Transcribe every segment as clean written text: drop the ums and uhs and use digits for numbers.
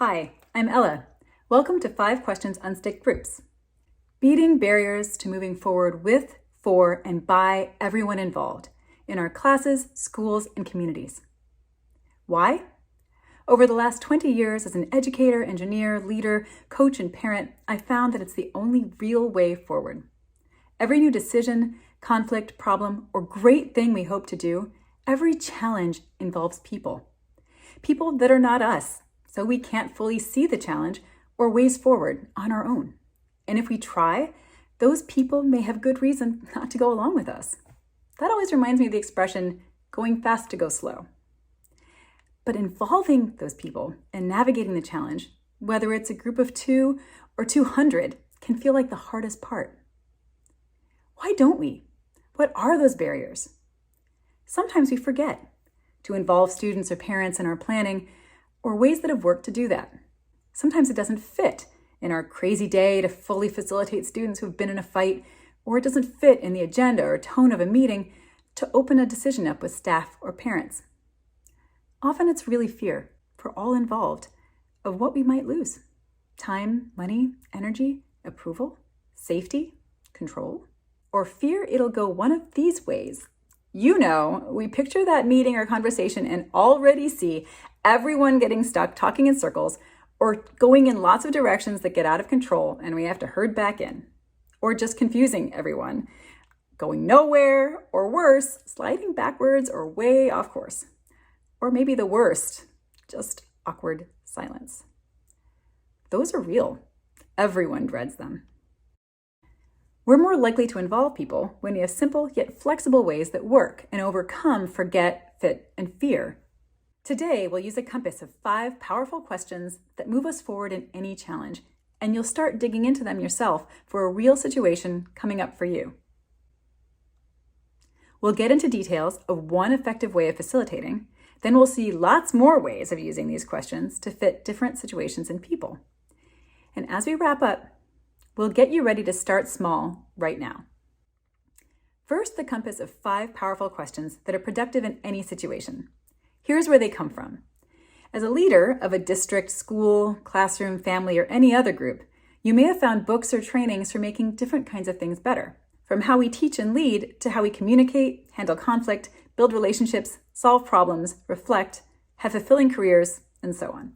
Hi, I'm Ella. Welcome to 5 Questions Unstick Groups. Beating barriers to moving forward with, for, and by everyone involved in our classes, schools, and communities. Why? Over the last 20 years as an educator, engineer, leader, coach, and parent, I found that it's the only real way forward. Every new decision, conflict, problem, or great thing we hope to do, every challenge involves people. People that are not us, so we can't fully see the challenge or ways forward on our own. And if we try, those people may have good reason not to go along with us. That always reminds me of the expression, going fast to go slow. But involving those people and navigating the challenge, whether it's a group of 2 or 200, can feel like the hardest part. Why don't we? What are those barriers? Sometimes we forget to involve students or parents in our planning or ways that have worked to do that. Sometimes it doesn't fit in our crazy day to fully facilitate students who've been in a fight, or it doesn't fit in the agenda or tone of a meeting to open a decision up with staff or parents. Often it's really fear for all involved of what we might lose. Time, money, energy, approval, safety, control, or fear it'll go one of these ways. You know, we picture that meeting or conversation and already see everyone getting stuck talking in circles or going in lots of directions that get out of control and we have to herd back in. Or just confusing everyone, going nowhere, or worse, sliding backwards or way off course. Or maybe the worst, just awkward silence. Those are real. Everyone dreads them. We're more likely to involve people when we have simple yet flexible ways that work and overcome forget, fit, and fear. Today, we'll use a compass of 5 powerful questions that move us forward in any challenge, and you'll start digging into them yourself for a real situation coming up for you. We'll get into details of one effective way of facilitating, then we'll see lots more ways of using these questions to fit different situations and people. And as we wrap up, we'll get you ready to start small right now. First, the compass of 5 powerful questions that are productive in any situation. Here's where they come from. As a leader of a district, school, classroom, family, or any other group, you may have found books or trainings for making different kinds of things better, from how we teach and lead to how we communicate, handle conflict, build relationships, solve problems, reflect, have fulfilling careers, and so on.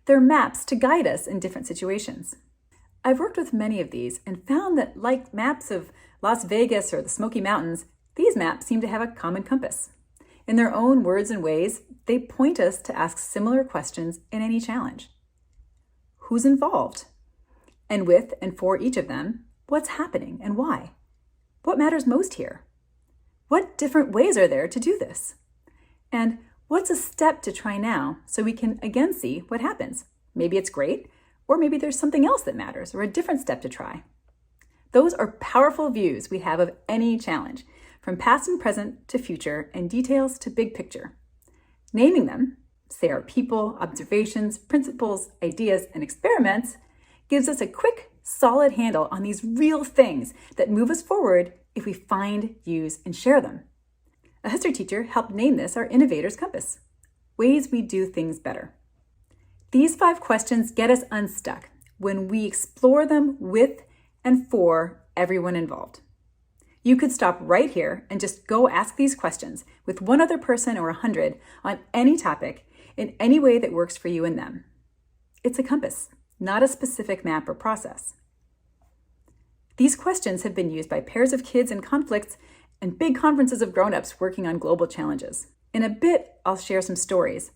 They're maps to guide us in different situations. I've worked with many of these and found that, like maps of Las Vegas or the Smoky Mountains, these maps seem to have a common compass. In their own words and ways, they point us to ask similar questions in any challenge. Who's involved? And with and for each of them, what's happening and why? What matters most here? What different ways are there to do this? And what's a step to try now so we can again see what happens? Maybe it's great, or maybe there's something else that matters or a different step to try. Those are powerful views we have of any challenge, from past and present to future and details to big picture. Naming them, say our people, observations, principles, ideas, and experiments, gives us a quick, solid handle on these real things that move us forward if we find, use, and share them. A history teacher helped name this our Innovators Compass, ways we do things better. These 5 questions get us unstuck when we explore them with and for everyone involved. You could stop right here and just go ask these questions with one other person or 100 on any topic in any way that works for you and them. It's a compass, not a specific map or process. These questions have been used by pairs of kids in conflicts and big conferences of grown-ups working on global challenges. In a bit, I'll share some stories.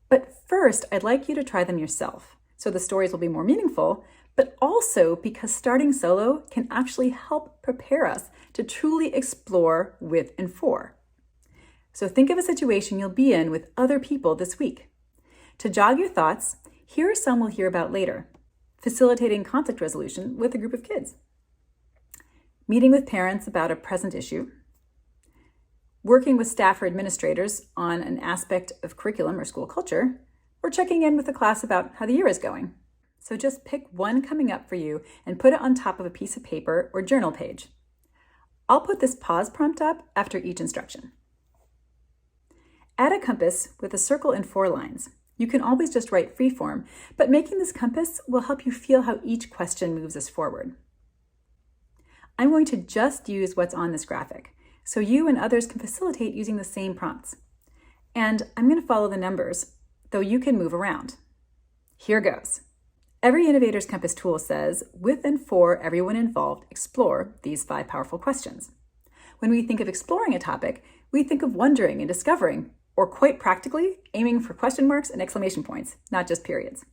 But first, I'd like you to try them yourself, so the stories will be more meaningful, but also because starting solo can actually help prepare us to truly explore with and for. So think of a situation you'll be in with other people this week. To jog your thoughts, here are some we'll hear about later. Facilitating conflict resolution with a group of kids. Meeting with parents about a present issue. Working with staff or administrators on an aspect of curriculum or school culture, or checking in with the class about how the year is going. So just pick one coming up for you and put it on top of a piece of paper or journal page. I'll put this pause prompt up after each instruction. Add a compass with a circle and 4 lines. You can always just write freeform, but making this compass will help you feel how each question moves us forward. I'm going to just use what's on this graphic, so you and others can facilitate using the same prompts. And I'm going to follow the numbers, though you can move around. Here goes. Every Innovators Compass tool says, with and for everyone involved, explore these 5 powerful questions. When we think of exploring a topic, we think of wondering and discovering, or quite practically, aiming for question marks and exclamation points, not just periods.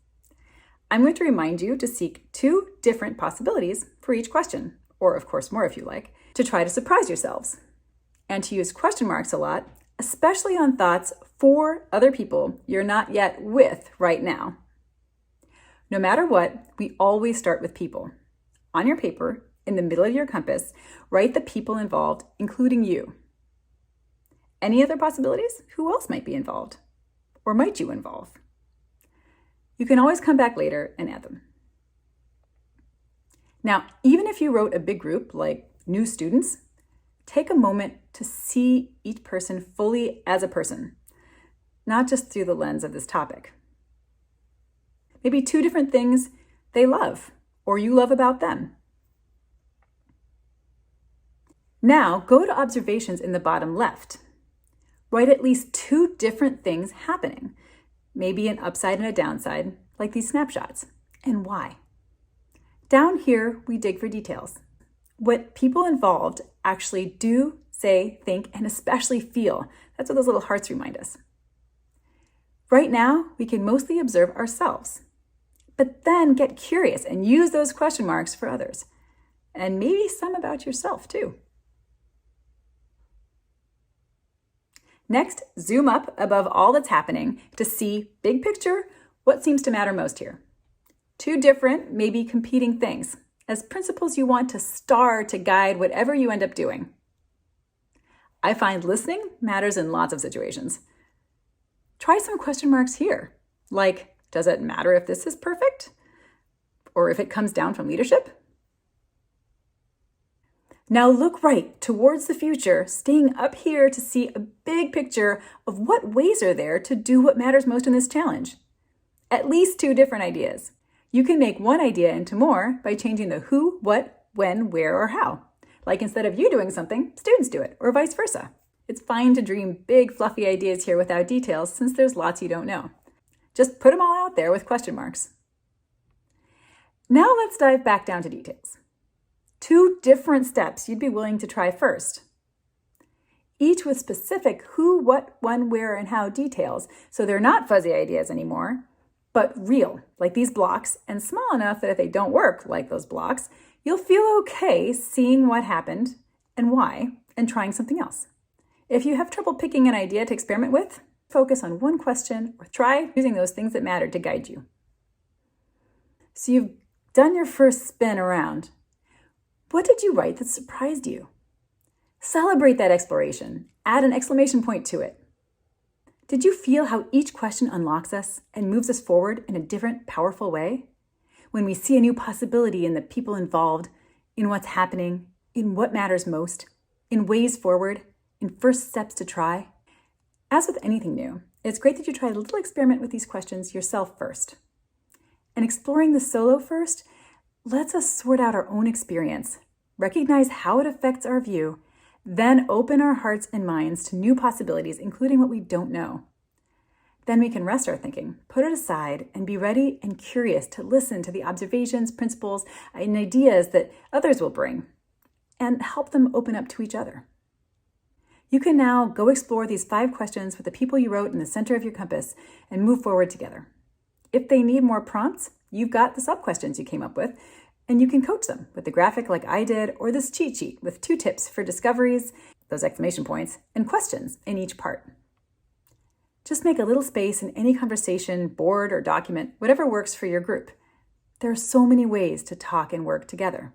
I'm going to remind you to seek 2 different possibilities for each question, or of course more if you like, to try to surprise yourselves. And to use question marks a lot, especially on thoughts for other people you're not yet with right now. No matter what, we always start with people. On your paper, in the middle of your compass, write the people involved, including you. Any other possibilities? Who else might be involved? Or might you involve? You can always come back later and add them. Now, even if you wrote a big group like new students, take a moment to see each person fully as a person, not just through the lens of this topic. Maybe 2 different things they love or you love about them. Now, go to observations in the bottom left. Write at least 2 different things happening, maybe an upside and a downside, like these snapshots, and why. Down here, we dig for details. What people involved actually do, say, think, and especially feel. That's what those little hearts remind us. Right now, we can mostly observe ourselves, but then get curious and use those question marks for others, and maybe some about yourself too. Next, zoom up above all that's happening to see, big picture, what seems to matter most here. 2 different, maybe competing things, as principles you want to star to guide whatever you end up doing. I find listening matters in lots of situations. Try some question marks here, like, does it matter if this is perfect? Or if it comes down from leadership? Now look right towards the future, staying up here to see a big picture of what ways are there to do what matters most in this challenge. At least 2 different ideas. You can make one idea into more by changing the who, what, when, where, or how. Like instead of you doing something, students do it, or vice versa. It's fine to dream big, fluffy ideas here without details since there's lots you don't know. Just put them all out there with question marks. Now let's dive back down to details. 2 different steps you'd be willing to try first. Each with specific who, what, when, where, and how details, so they're not fuzzy ideas anymore, but real, like these blocks, and small enough that if they don't work like those blocks, you'll feel okay seeing what happened and why, and trying something else. If you have trouble picking an idea to experiment with, focus on one question or try using those things that matter to guide you. So you've done your first spin around. What did you write that surprised you? Celebrate that exploration. Add an exclamation point to it. Did you feel how each question unlocks us and moves us forward in a different, powerful way? When we see a new possibility in the people involved, in what's happening, in what matters most, in ways forward, in first steps to try. As with anything new, it's great that you try a little experiment with these questions yourself first. And exploring the solo first lets us sort out our own experience, recognize how it affects our view, then open our hearts and minds to new possibilities, including what we don't know. Then we can rest our thinking, put it aside, and be ready and curious to listen to the observations, principles, and ideas that others will bring, and help them open up to each other. You can now go explore these 5 questions with the people you wrote in the center of your compass and move forward together. If they need more prompts, you've got the sub-questions you came up with, and you can coach them with the graphic like I did, or this cheat sheet with 2 tips for discoveries, those exclamation points, and questions in each part. Just make a little space in any conversation, board, or document, whatever works for your group. There are so many ways to talk and work together.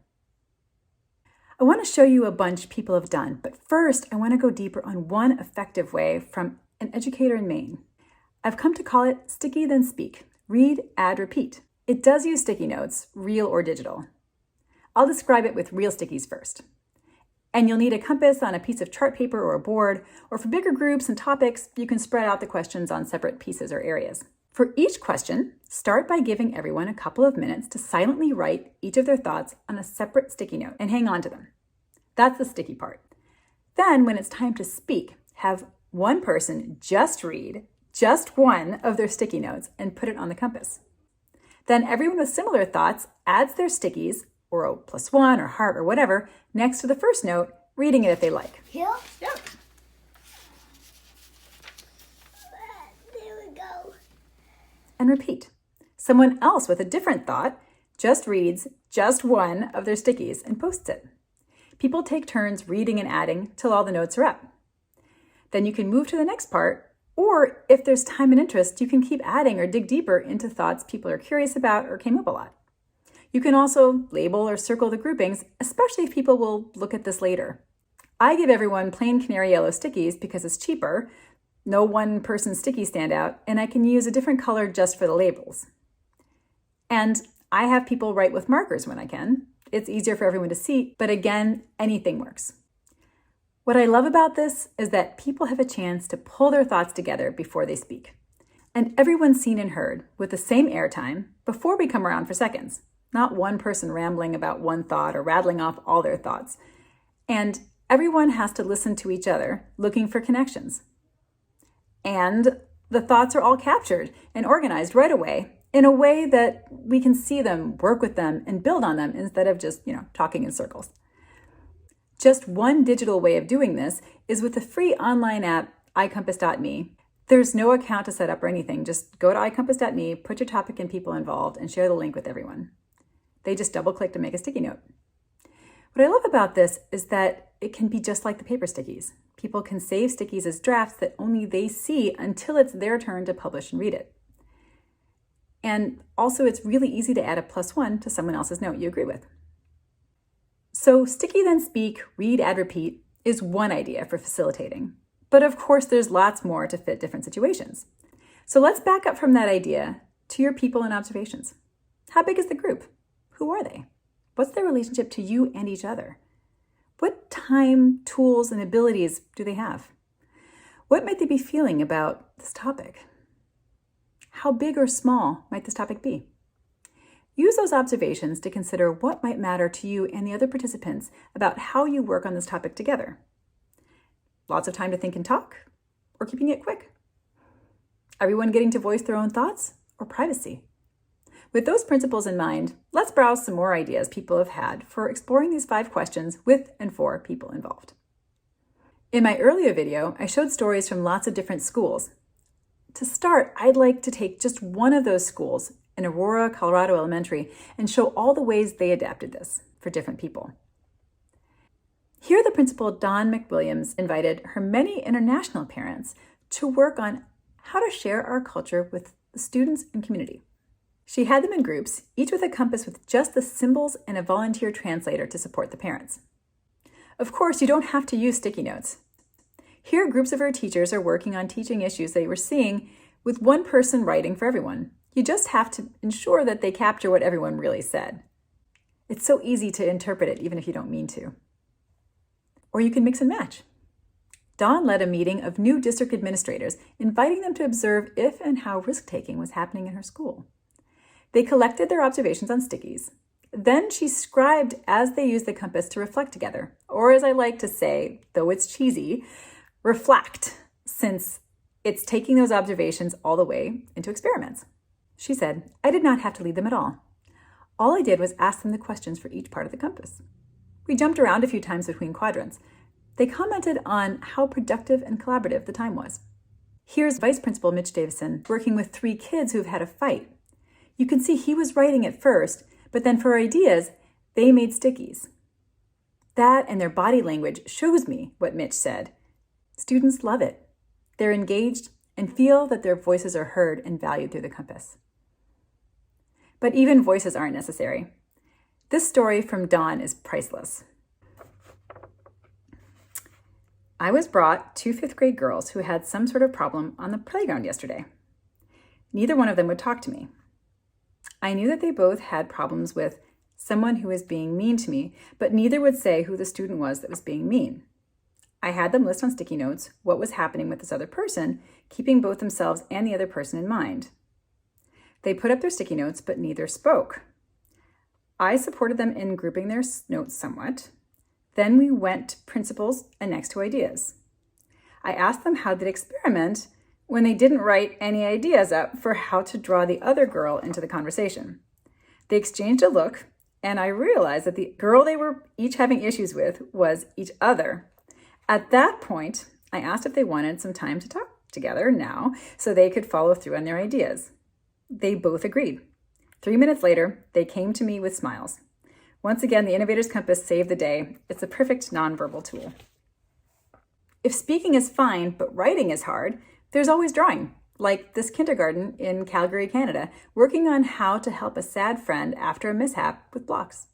I want to show you a bunch people have done, but first I want to go deeper on one effective way from an educator in Maine. I've come to call it Sticky Then Speak. Read, add, repeat. It does use sticky notes, real or digital. I'll describe it with real stickies first. And you'll need a compass on a piece of chart paper or a board, or for bigger groups and topics, you can spread out the questions on separate pieces or areas. For each question, start by giving everyone a couple of minutes to silently write each of their thoughts on a separate sticky note and hang on to them. That's the sticky part. Then, when it's time to speak, have one person just read just one of their sticky notes and put it on the compass. Then everyone with similar thoughts adds their stickies, or a +1 or heart or whatever, next to the first note, reading it if they like. Here? Yep. There we go. And repeat. Someone else with a different thought just reads just one of their stickies and posts it. People take turns reading and adding till all the notes are up. Then you can move to the next part, or if there's time and interest, you can keep adding or dig deeper into thoughts people are curious about or came up a lot. You can also label or circle the groupings, especially if people will look at this later. I give everyone plain canary yellow stickies because it's cheaper, no one person sticky standout, and I can use a different color just for the labels. And I have people write with markers when I can. It's easier for everyone to see, but again, anything works. What I love about this is that people have a chance to pull their thoughts together before they speak. And everyone's seen and heard with the same airtime before we come around for seconds, not one person rambling about one thought or rattling off all their thoughts. And everyone has to listen to each other, looking for connections. And the thoughts are all captured and organized right away in a way that we can see them, work with them, and build on them instead of just, talking in circles. Just one digital way of doing this is with the free online app, iCompass.me. There's no account to set up or anything. Just go to iCompass.me, put your topic and people involved, and share the link with everyone. They just double-click to make a sticky note. What I love about this is that it can be just like the paper stickies. People can save stickies as drafts that only they see until it's their turn to publish and read it. And also, it's really easy to add a +1 to someone else's note you agree with. So sticky then speak, read, add, repeat is one idea for facilitating. But of course, there's lots more to fit different situations. So let's back up from that idea to your people and observations. How big is the group? Who are they? What's their relationship to you and each other? What time, tools, and abilities do they have? What might they be feeling about this topic? How big or small might this topic be? Use those observations to consider what might matter to you and the other participants about how you work on this topic together. Lots of time to think and talk, or keeping it quick? Everyone getting to voice their own thoughts, or privacy? With those principles in mind, let's browse some more ideas people have had for exploring these 5 questions with and for people involved. In my earlier video, I showed stories from lots of different schools. To start, I'd like to take just one of those schools in Aurora, Colorado Elementary, and show all the ways they adapted this for different people. Here, the principal, Dawn McWilliams, invited her many international parents to work on how to share our culture with the students and community. She had them in groups, each with a compass with just the symbols and a volunteer translator to support the parents. Of course, you don't have to use sticky notes. Here, groups of her teachers are working on teaching issues they were seeing with one person writing for everyone. You just have to ensure that they capture what everyone really said. It's so easy to interpret it even if you don't mean to. Or you can mix and match. Dawn led a meeting of new district administrators, inviting them to observe if and how risk-taking was happening in her school. They collected their observations on stickies. Then she scribed as they used the compass to reflect together, or as I like to say, though it's cheesy, reflect, since it's taking those observations all the way into experiments. She said, I did not have to lead them at all. All I did was ask them the questions for each part of the compass. We jumped around a few times between quadrants. They commented on how productive and collaborative the time was. Here's Vice Principal Mitch Davison working with 3 kids who've had a fight. You can see he was writing at first, but then for ideas, they made stickies. That and their body language shows me what Mitch said. Students love it. They're engaged and feel that their voices are heard and valued through the compass. But even voices aren't necessary. This story from Dawn is priceless. I was brought 2 5th grade girls who had some sort of problem on the playground yesterday. Neither one of them would talk to me. I knew that they both had problems with someone who was being mean to me, but neither would say who the student was that was being mean. I had them list on sticky notes what was happening with this other person, keeping both themselves and the other person in mind. They put up their sticky notes, but neither spoke. I supported them in grouping their notes somewhat. Then we went to principles and next to ideas. I asked them how they'd experiment when they didn't write any ideas up for how to draw the other girl into the conversation. They exchanged a look, and I realized that the girl they were each having issues with was each other. At that point, I asked if they wanted some time to talk together now so they could follow through on their ideas. They both agreed. 3 minutes later, they came to me with smiles. Once again, the Innovators Compass saved the day. It's a perfect nonverbal tool. If speaking is fine, but writing is hard, there's always drawing, like this kindergarten in Calgary, Canada, working on how to help a sad friend after a mishap with blocks.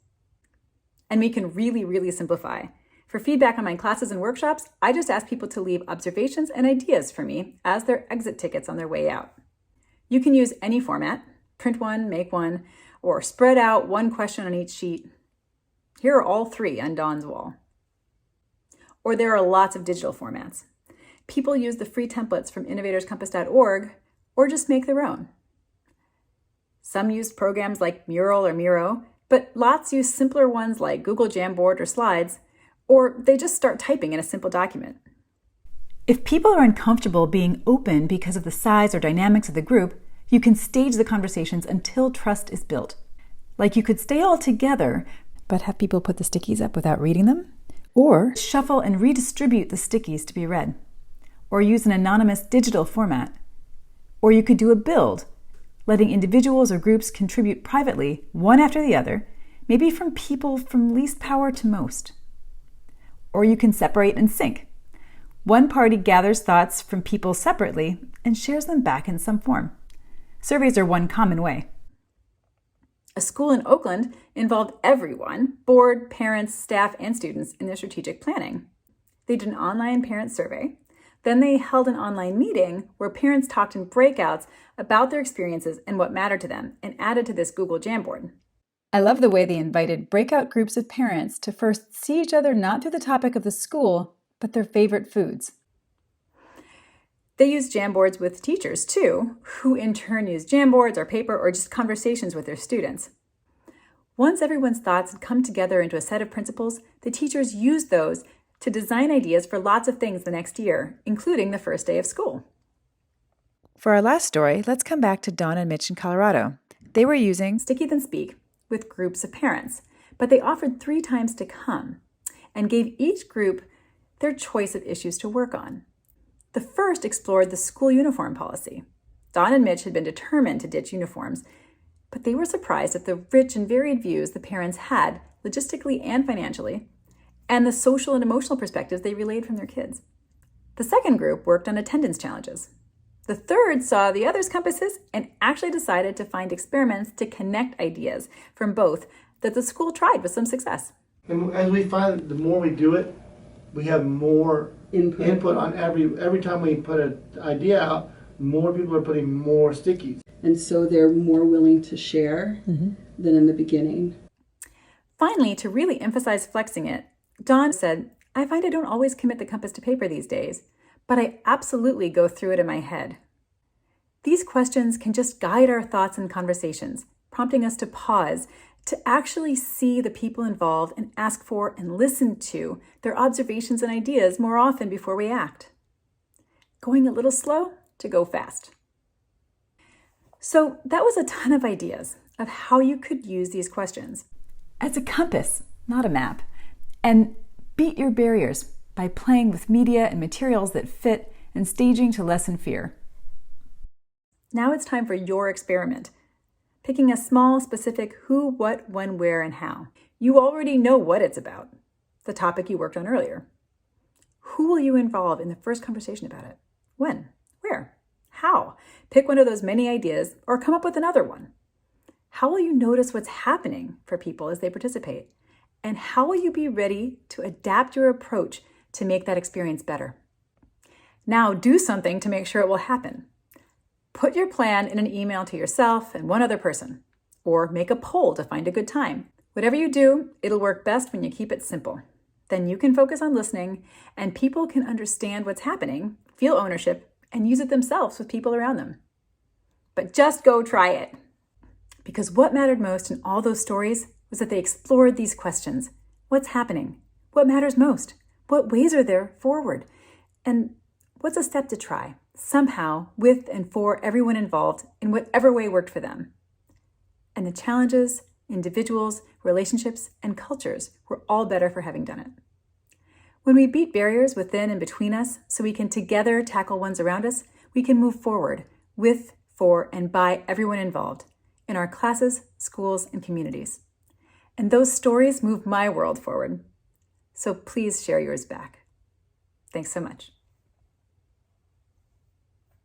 And we can really simplify. For feedback on my classes and workshops, I just ask people to leave observations and ideas for me as their exit tickets on their way out. You can use any format, print one, make one, or spread out one question on each sheet. Here are all three on Dawn's wall. Or there are lots of digital formats. People use the free templates from innovatorscompass.org or just make their own. Some use programs like Mural or Miro, but lots use simpler ones like Google Jamboard or Slides, or they just start typing in a simple document. If people are uncomfortable being open because of the size or dynamics of the group, you can stage the conversations until trust is built. Like you could stay all together, but have people put the stickies up without reading them, or shuffle and redistribute the stickies to be read, or use an anonymous digital format. Or you could do a build, letting individuals or groups contribute privately, one after the other, maybe from people from least power to most. Or you can separate and sync. One party gathers thoughts from people separately and shares them back in some form. Surveys are one common way. A school in Oakland involved everyone, board, parents, staff, and students in their strategic planning. They did an online parent survey. Then they held an online meeting where parents talked in breakouts about their experiences and what mattered to them and added to this Google Jamboard. I love the way they invited breakout groups of parents to first see each other not through the topic of the school, but their favorite foods. They used Jamboards with teachers too, who in turn used Jamboards or paper or just conversations with their students. Once everyone's thoughts had come together into a set of principles, the teachers used those to design ideas for lots of things the next year, including the first day of school. For our last story, let's come back to Dawn and Mitch in Colorado. They were using Sticky Then Speak with groups of parents, but they offered 3 times to come and gave each group their choice of issues to work on. The first explored the school uniform policy. Dawn and Mitch had been determined to ditch uniforms, but they were surprised at the rich and varied views the parents had, logistically and financially, and the social and emotional perspectives they relayed from their kids. The second group worked on attendance challenges. The third saw the others' compasses and actually decided to find experiments to connect ideas from both that the school tried with some success. And as we find, the more we do it, we have more input on every time we put an idea out, more people are putting more stickies. And so they're more willing to share than in the beginning. Finally, to really emphasize flexing it, Dawn said, I find I don't always commit the compass to paper these days, but I absolutely go through it in my head. These questions can just guide our thoughts and conversations, prompting us to pause, to actually see the people involved and ask for and listen to their observations and ideas more often before we act. Going a little slow to go fast. So that was a ton of ideas of how you could use these questions as a compass, not a map, and beat your barriers by playing with media and materials that fit and staging to lessen fear. Now it's time for your experiment. Picking a small, specific who, what, when, where, and how. You already know what it's about, the topic you worked on earlier. Who will you involve in the first conversation about it? When? Where? How? Pick one of those many ideas or come up with another one. How will you notice what's happening for people as they participate? And how will you be ready to adapt your approach to make that experience better? Now do something to make sure it will happen. Put your plan in an email to yourself and one other person, or make a poll to find a good time. Whatever you do, it'll work best when you keep it simple. Then you can focus on listening and people can understand what's happening, feel ownership, and use it themselves with people around them. but just go try it. Because what mattered most in all those stories was that they explored these questions. What's happening? What matters most? What ways are there forward? And what's a step to try, somehow, with and for everyone involved in whatever way worked for them? And the challenges, individuals, relationships, and cultures were all better for having done it. When we beat barriers within and between us so we can together tackle ones around us, we can move forward with, for, and by everyone involved in our classes, schools, and communities. And those stories move my world forward. So please share yours back. Thanks so much.